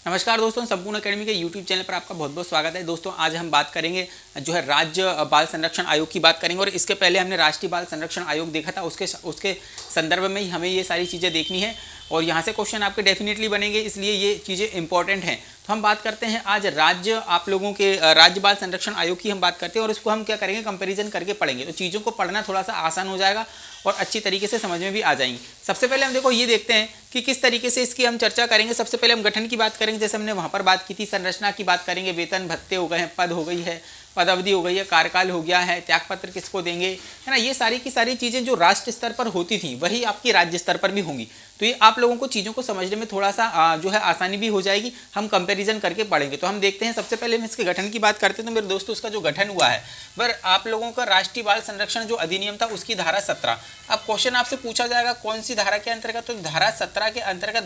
नमस्कार दोस्तों, संपूर्ण अकेडमी के यूट्यूब चैनल पर आपका बहुत बहुत स्वागत है। दोस्तों आज हम बात करेंगे जो है राज्य बाल संरक्षण आयोग की बात करेंगे और इसके पहले हमने राष्ट्रीय बाल संरक्षण आयोग देखा था, उसके संदर्भ में ही हमें ये सारी चीज़ें देखनी है और यहाँ से क्वेश्चन आपके डेफिनेटली बनेंगे, इसलिए ये चीज़ें इंपॉर्टेंट हैं। तो हम बात करते हैं आज राज्य आप लोगों के राज्य बाल संरक्षण आयोग की हम बात करते हैं और इसको हम क्या करेंगे, कंपैरिजन करके पढ़ेंगे, तो चीज़ों को पढ़ना थोड़ा सा आसान हो जाएगा और अच्छी तरीके से समझ में भी आ जाएंगी। सबसे पहले हम देखो ये देखते हैं कि किस तरीके से इसकी हम चर्चा करेंगे। सबसे पहले हम गठन की बात करेंगे, जैसे हमने वहाँ पर बात की थी। संरचना की बात करेंगे, वेतन भत्ते हो गए हैं, पद हो गई है, पद अवधि हो गई है, कार्यकाल हो गया है, त्यागपत्र किसको देंगे, है ना। ये सारी की सारी चीज़ें जो राष्ट्र स्तर पर होती थी वही आपकी राज्य स्तर पर भी होंगी, तो ये आप लोगों को चीज़ों को समझने में थोड़ा सा जो है आसानी भी हो जाएगी। हम कंपैरिजन करके पढ़ेंगे। तो हम देखते हैं, सबसे पहले हम इसके गठन की बात करते हैं। तो मेरे दोस्तों उसका जो गठन हुआ है पर आप लोगों का राष्ट्रीय बाल संरक्षण जो अधिनियम था उसकी धारा 17। अब क्वेश्चन आपसे पूछा जाएगा कौन सी धारा के अंतर्गत, तो धारा 17 के अंतर्गत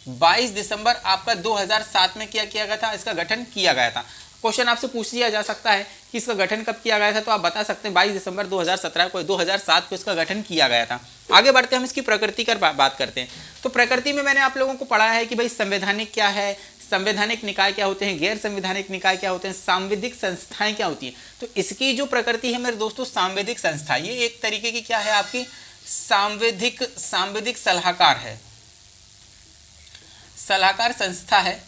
22 दिसंबर आपका 2007 में क्या किया गया था, इसका गठन किया गया था। क्वेश्चन आपसे पूछ लिया जा सकता है कि इसका गठन कब किया गया था, तो आप बता सकते हैं 22 दिसंबर 2017 को 2007 को इसका गठन किया गया था। आगे बढ़ते हैं, हम इसकी प्रकृति की बात करते हैं। तो प्रकृति में मैंने आप लोगों को पढ़ा है कि भाई संवैधानिक क्या है, संवैधानिक निकाय क्या होते हैं, गैर संवैधानिक निकाय क्या होते हैं, सांविधिक संस्थाएं क्या होती हैं। तो इसकी जो प्रकृति है मेरे दोस्तों, सांविधिक संस्था, ये एक तरीके की क्या है आपकी सांविधिक सलाहकार है, सलाहकार संस्था है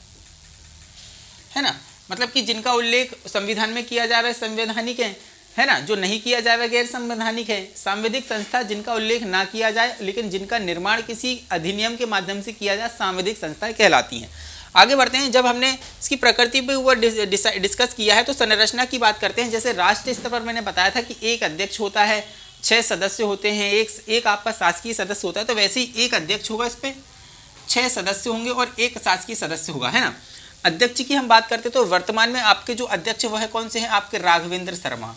ना। मतलब कि जिनका उल्लेख संविधान में किया जाए वह संवैधानिक है ना, जो नहीं किया जाए वह गैर संवैधानिक है। सांविधिक संस्था जिनका उल्लेख ना किया जाए लेकिन जिनका निर्माण किसी अधिनियम के माध्यम से किया जाए, सांविधिक संस्थाएं कहलाती हैं। आगे बढ़ते हैं, जब हमने इसकी प्रकृति पे ऊपर डिस्कस किया है तो संरचना की बात करते हैं। जैसे राष्ट्रीय स्तर पर मैंने बताया था कि एक अध्यक्ष होता है, 6 सदस्य होते हैं, एक आपका शासकीय सदस्य होता है, तो वैसे ही एक अध्यक्ष होगा, इस पर 6 सदस्य होंगे और एक शासकीय सदस्य होगा, है ना। अध्यक्ष की हम बात करते तो वर्तमान में आपके जो अध्यक्ष वह कौन से हैं, आपके राघवेंद्र शर्मा।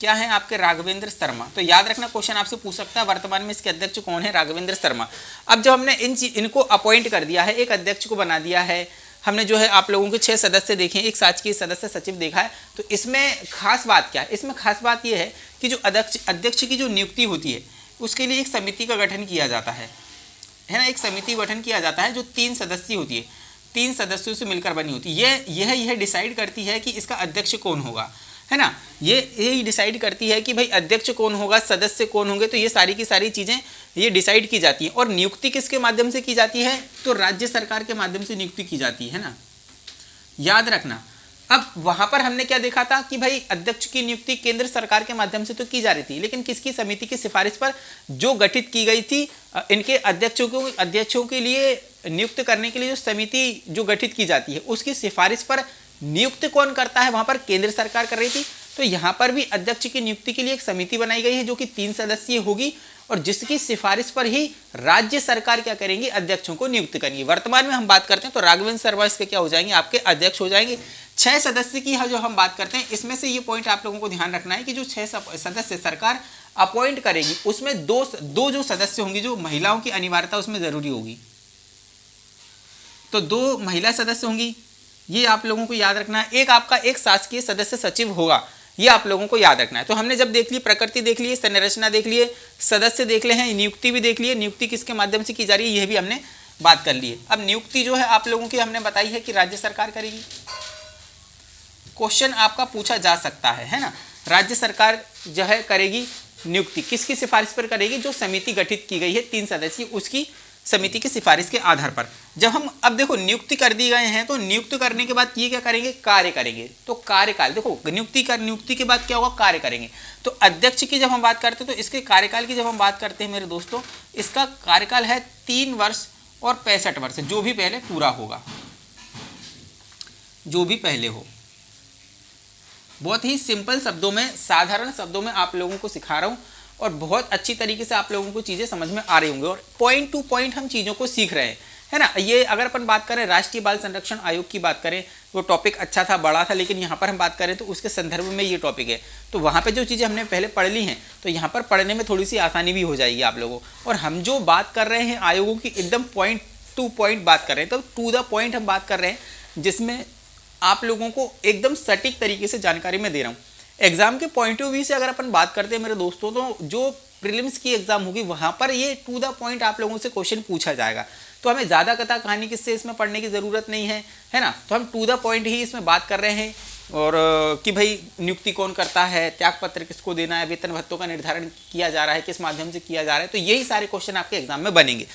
क्या है आपके राघवेंद्र शर्मा। तो याद रखना, क्वेश्चन आपसे पूछ सकता है वर्तमान में इसके अध्यक्ष कौन है, राघवेंद्र शर्मा। अब जब हमने इनको अपॉइंट कर दिया है, एक अध्यक्ष को बना दिया है, हमने जो है आप लोगों के 6 सदस्य देखे, एक शासकीय सदस्य सचिव देखा है, तो इसमें खास बात क्या है, इसमें खास बात यह है कि जो अध्यक्ष की जो नियुक्ति होती है उसके लिए एक समिति का गठन किया जाता है ना। एक समिति गठन किया जाता है जो 3 सदस्यीय होती है, 3 सदस्यों से मिलकर बनी होती है। यह डिसाइड करती है कि इसका अध्यक्ष कौन होगा, है ना। यही डिसाइड करती है कि भाई अध्यक्ष कौन होगा, सदस्य कौन होंगे, तो ये सारी की सारी चीज़ें ये डिसाइड की जाती हैं। और नियुक्ति किसके माध्यम से की जाती है, तो राज्य सरकार के माध्यम से नियुक्ति की जाती है ना, याद रखना। अब वहां पर हमने क्या देखा था कि भाई अध्यक्ष की नियुक्ति केंद्र सरकार के माध्यम से तो की जा रही थी, लेकिन किसकी समिति की सिफारिश पर जो गठित की गई थी, इनके अध्यक्षों के लिए नियुक्त करने के लिए जो समिति जो गठित की जाती है उसकी सिफारिश पर नियुक्त कौन करता है, वहां पर केंद्र सरकार कर रही थी। तो यहाँ पर भी अध्यक्ष की नियुक्ति के लिए एक समिति बनाई गई है जो कि 3 सदस्यीय होगी और जिसकी सिफारिश पर ही राज्य सरकार क्या करेंगी, अध्यक्षों को नियुक्त करेंगी। वर्तमान में हम बात करते हैं तो राघवेंद्र शर्मा इसके क्या हो जाएंगे, आपके अध्यक्ष हो जाएंगे। 6 सदस्य की जो हम बात करते हैं, इसमें से ये पॉइंट आप लोगों को ध्यान रखना है कि जो 6 सदस्य सरकार अपॉइंट करेगी उसमें दो जो सदस्य होंगे, जो महिलाओं की अनिवार्यता उसमें जरूरी होगी, तो 2 महिला सदस्य होंगी, ये आप लोगों को याद रखना है। एक आपका एक शासकीय सदस्य सचिव होगा, ये आप लोगों को याद रखना है। तो हमने जब देख ली प्रकृति देख ली, संरचना देख लिए, सदस्य देख ले हैं, नियुक्ति भी देख लिए, नियुक्ति किसके माध्यम से की जा रही है यह भी हमने बात कर ली है। अब नियुक्ति जो है आप लोगों की हमने बताई है कि राज्य सरकार करेगी। क्वेश्चन आपका पूछा जा सकता है ना, राज्य सरकार जो है करेगी नियुक्ति, किसकी सिफारिश पर करेगी, जो समिति गठित की गई है 3 सदस्यीय, उसकी समिति की सिफारिश के आधार पर। जब हम अब देखो नियुक्ति कर दी गए हैं तो नियुक्त करने के बाद ये क्या करेंगे, कार्य करेंगे। तो कार्यकाल देखो, नियुक्ति के बाद क्या होगा, कार्य करेंगे। तो अध्यक्ष की जब हम बात करते हैं तो इसके कार्यकाल की जब हम बात करते हैं मेरे दोस्तों, इसका कार्यकाल है 3 वर्ष और 65 वर्ष, जो भी पहले पूरा होगा, जो भी पहले हो। बहुत ही सिंपल शब्दों में, साधारण शब्दों में आप लोगों को सिखा रहा हूं और बहुत अच्छी तरीके से आप लोगों को चीज़ें समझ में आ रही होंगी और पॉइंट टू पॉइंट हम चीज़ों को सीख रहे हैं, है ना। ये अगर अपन बात करें राष्ट्रीय बाल संरक्षण आयोग की बात करें, वो टॉपिक अच्छा था, बड़ा था, लेकिन यहाँ पर हम बात करें तो उसके संदर्भ में ये टॉपिक है। तो वहाँ पे जो चीज़ें हमने पहले पढ़ ली हैं तो यहाँ पर पढ़ने में थोड़ी सी आसानी भी हो जाएगी आप लोगों। और हम जो बात कर रहे हैं आयोगों की, एकदम पॉइंट टू पॉइंट बात कर रहे हैं, तो टू द पॉइंट हम बात कर रहे हैं, जिसमें आप लोगों को एकदम सटीक तरीके से जानकारी में दे रहा हूँ। एग्जाम के पॉइंट ऑफ व्यू से अगर अपन बात करते हैं मेरे दोस्तों, तो जो प्रीलिम्स की एग्जाम होगी वहाँ पर ये टू द पॉइंट आप लोगों से क्वेश्चन पूछा जाएगा। तो हमें ज़्यादा कथा कहानी किससे इसमें पढ़ने की ज़रूरत नहीं है ना। तो हम टू द पॉइंट ही इसमें बात कर रहे हैं और कि भाई नियुक्ति कौन करता है, त्यागपत्र किसको देना है, वेतन भत्तों का निर्धारण किया जा रहा है, किस माध्यम से किया जा रहा है। तो यही सारे क्वेश्चन आपके एग्जाम में बनेंगे।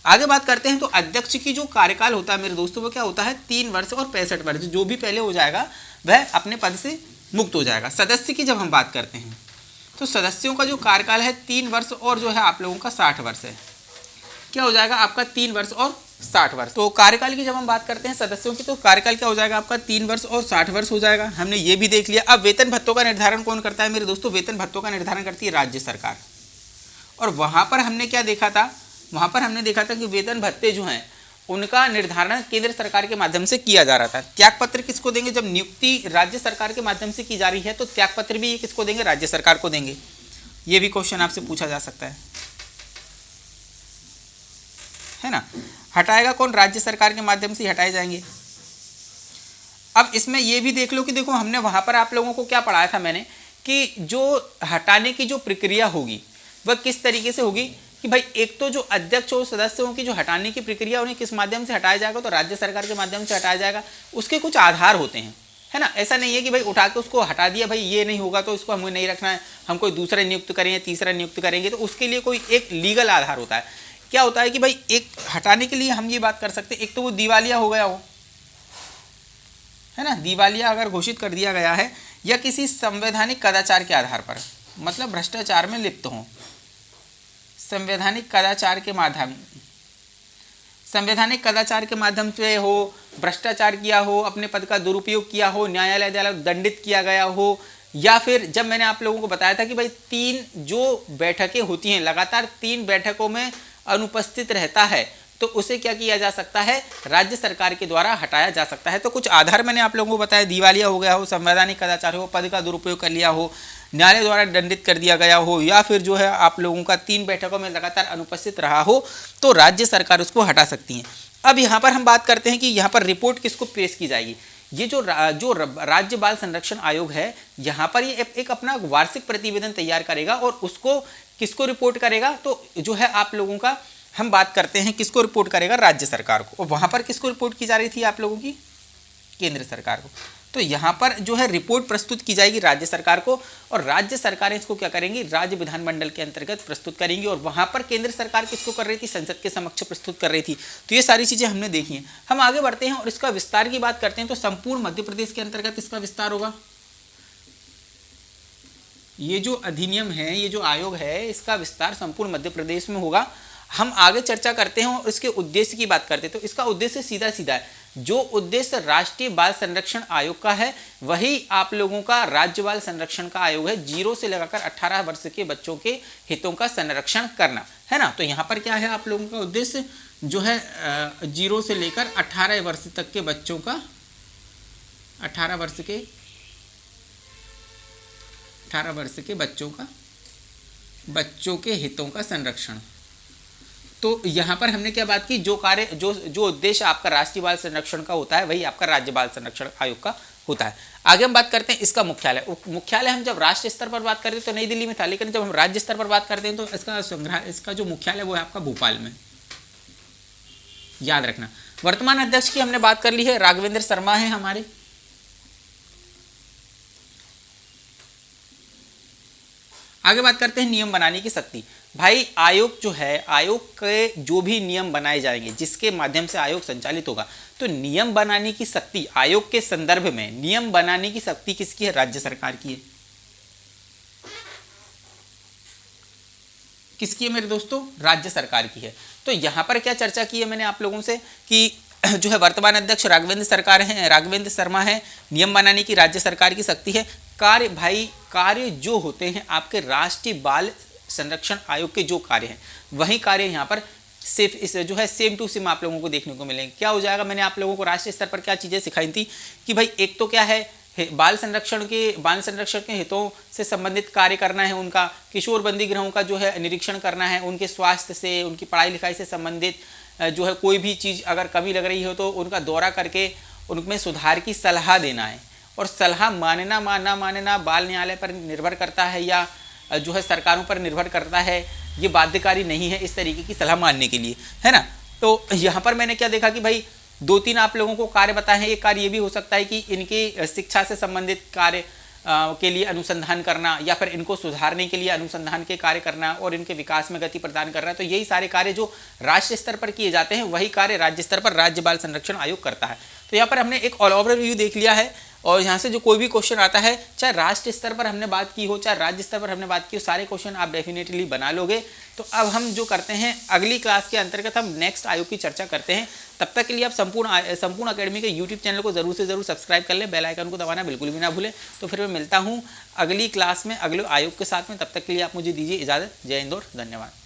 आगे बात करते हैं तो अध्यक्ष की जो कार्यकाल होता है मेरे दोस्तों वो क्या होता है 3 वर्ष और 65 वर्ष। जो भी पहले हो जाएगा वह अपने पद से मुक्त हो जाएगा। सदस्य की जब हम बात करते हैं तो सदस्यों का जो कार्यकाल है 3 वर्ष और जो है आप लोगों का 60 वर्ष है। क्या हो जाएगा आपका 3 वर्ष और 60 वर्ष। तो कार्यकाल की जब हम बात करते हैं सदस्यों की तो कार्यकाल क्या हो जाएगा आपका 3 वर्ष और 60 वर्ष हो जाएगा। हमने ये भी देख लिया। अब वेतन भत्तों का निर्धारण कौन करता है मेरे दोस्तों? वेतन भत्तों का निर्धारण करती है राज्य सरकार। और वहां पर हमने क्या देखा था? वहां पर हमने देखा था कि वेतन भत्ते जो हैं उनका निर्धारण केंद्र सरकार के माध्यम से किया जा रहा था। त्यागपत्र किसको देंगे? जब नियुक्ति राज्य सरकार के माध्यम से की जा रही है तो त्यागपत्र भी ये किसको देंगे? राज्य सरकार को देंगे। ये भी क्वेश्चन आपसे पूछा जा सकता है ना। हटाएगा कौन? राज्य सरकार के माध्यम से हटाए जाएंगे। अब इसमें ये भी देख लो कि देखो हमने वहां पर आप लोगों को क्या पढ़ाया था मैंने कि जो हटाने की जो प्रक्रिया होगी वह किस तरीके से होगी कि भाई एक तो जो अध्यक्ष और सदस्यों की जो हटाने की प्रक्रिया उन्हें किस माध्यम से हटाया जाएगा? तो राज्य सरकार के माध्यम से हटाया जाएगा। उसके कुछ आधार होते हैं, है ना। ऐसा नहीं है कि भाई उठा के उसको हटा दिया, भाई ये नहीं होगा तो इसको हमें नहीं रखना है, हम कोई दूसरा नियुक्त करें, तीसरा नियुक्त करेंगे। तो उसके लिए कोई एक लीगल आधार होता है। क्या होता है कि भाई एक हटाने के लिए हम ये बात कर सकते हैं, एक तो वो दिवालिया हो गया हो, है ना। दिवालिया अगर घोषित कर दिया गया है या किसी संवैधानिक कदाचार के आधार पर, मतलब भ्रष्टाचार में लिप्त हो, संवैधानिक कदाचार के माध्यम से हो, भ्रष्टाचार किया हो, अपने पद का दुरुपयोग किया हो, न्यायालय द्वारा दंडित किया गया हो, या फिर जब मैंने आप लोगों को बताया था कि भाई 3 जो बैठकें होती हैं लगातार 3 बैठकों में अनुपस्थित रहता है तो उसे क्या किया जा सकता है? राज्य सरकार के द्वारा हटाया जा सकता है। तो कुछ आधार मैंने आप लोगों को बताया, दिवालिया हो गया हो, संवैधानिक कदाचार हो, पद का दुरुपयोग कर लिया हो, न्यायालय द्वारा दंडित कर दिया गया हो, या फिर जो है आप लोगों का 3 बैठकों में लगातार अनुपस्थित रहा हो तो राज्य सरकार उसको हटा सकती है। अब यहाँ पर हम बात करते हैं कि यहाँ पर रिपोर्ट किसको पेश की जाएगी। ये जो राज्य बाल संरक्षण आयोग है यहाँ पर ये एक अपना वार्षिक प्रतिवेदन तैयार करेगा और उसको किसको रिपोर्ट करेगा? तो जो है आप लोगों का हम बात करते हैं किसको रिपोर्ट करेगा? राज्य सरकार को। और वहां पर किसको रिपोर्ट की जा रही थी आप लोगों की? केंद्र सरकार को। तो यहाँ पर जो है रिपोर्ट प्रस्तुत की जाएगी राज्य सरकार को और राज्य सरकारें इसको क्या करेंगी? राज्य विधानमंडल के अंतर्गत प्रस्तुत करेंगी। और वहां पर केंद्र सरकार किसको कर रही थी? संसद के समक्ष प्रस्तुत कर रही थी। तो ये सारी चीजें हमने देखी हैं। हम आगे बढ़ते हैं और इसका विस्तार की बात करते हैं। तो संपूर्ण मध्य प्रदेश के अंतर्गत इसका विस्तार होगा। ये जो अधिनियम है, ये जो आयोग है, इसका विस्तार संपूर्ण मध्य प्रदेश में होगा। हम आगे चर्चा करते हैं और इसके उद्देश्य की बात करते हैं। तो इसका उद्देश्य सीधा सीधा है। जो उद्देश्य राष्ट्रीय बाल संरक्षण आयोग का है वही आप लोगों का राज्य बाल संरक्षण का आयोग है। 0 से लगाकर 18 वर्ष के बच्चों के हितों का संरक्षण करना, है ना। तो यहाँ पर क्या है आप लोगों का उद्देश्य जो है 0 से लेकर 18 वर्ष तक के बच्चों का 18 वर्ष के बच्चों के हितों का संरक्षण। तो यहाँ पर हमने क्या बात की? जो कार्य जो उद्देश्य आपका राष्ट्रीय बाल संरक्षण का होता है वही आपका राज्य बाल संरक्षण आयोग का होता है। आगे हम बात करते हैं इसका मुख्यालय हम जब राष्ट्रीय स्तर पर बात करते हैं तो नई दिल्ली में था, लेकिन जब हम राज्य स्तर पर बात करते हैं तो इसका जो मुख्यालय वो है आपका भोपाल में, याद रखना। वर्तमान अध्यक्ष की हमने बात कर ली है, राघवेंद्र शर्मा है हमारे। आगे बात करते हैं नियम बनाने की शक्ति। भाई आयोग जो है, आयोग के जो भी नियम बनाए जाएंगे जिसके माध्यम से आयोग संचालित होगा, तो नियम बनाने की शक्ति आयोग के संदर्भ में नियम बनाने की शक्ति किसकी है? राज्य सरकार की है। किसकी है मेरे दोस्तों? राज्य सरकार की है। तो यहां पर क्या चर्चा की है मैंने आप लोगों से कि जो है वर्तमान अध्यक्ष राघवेंद्र शर्मा है, नियम बनाने की राज्य सरकार की शक्ति है। कार्य जो होते हैं आपके राष्ट्रीय बाल संरक्षण आयोग के जो कार्य हैं वही कार्य यहाँ पर सिर्फ इस जो है सेम टू सेम आप लोगों को देखने को मिलेंगे। क्या हो जाएगा? मैंने आप लोगों को राष्ट्रीय स्तर पर क्या चीजें सिखाई थी कि भाई एक तो क्या है बाल संरक्षण के हितों से संबंधित कार्य करना है, उनका किशोर बंदी गृहों का जो है निरीक्षण करना है, उनके स्वास्थ्य से, उनकी पढ़ाई लिखाई से संबंधित जो है कोई भी चीज़ अगर कमी लग रही हो तो उनका दौरा करके उनमें सुधार की सलाह देना है। और सलाह मानना ना मानना बाल न्यायालय पर निर्भर करता है या जो है सरकारों पर निर्भर करता है, ये बाध्यकारी नहीं है इस तरीके की सलाह मानने के लिए, है ना। तो यहाँ पर मैंने क्या देखा कि भाई 2-3 आप लोगों को कार्य बताए हैं। एक कार्य ये भी हो सकता है कि इनकी शिक्षा से संबंधित कार्य के लिए अनुसंधान करना, या फिर इनको सुधारने के लिए अनुसंधान के कार्य करना और इनके विकास में गति प्रदान करना। तो यही सारे कार्य जो राष्ट्रीय स्तर पर किए जाते हैं, वही कार्य राज्य स्तर पर राज्य बाल संरक्षण आयोग करता है। तो यहाँ पर हमने एक ऑल ओवर व्यू देख लिया है, और यहाँ से जो कोई भी क्वेश्चन आता है, चाहे राष्ट्रीय स्तर पर हमने बात की हो, चाहे राज्य स्तर पर हमने बात की हो, सारे क्वेश्चन आप डेफिनेटली बना लोगे। तो अब हम जो करते हैं, अगली क्लास के अंतर्गत हम नेक्स्ट आयोग की चर्चा करते हैं। तब तक के लिए आप संपूर्ण अकेडमी के यूट्यूब चैनल को जरूर से जरूर सब्सक्राइब कर लें, बेल आइकन को दबाना बिल्कुल भी ना भूलें। तो फिर मैं मिलता हूँ अगली क्लास में अगले आयोग के साथ में। तब तक के लिए आप मुझे दीजिए इजाज़त। जय हिंद और धन्यवाद।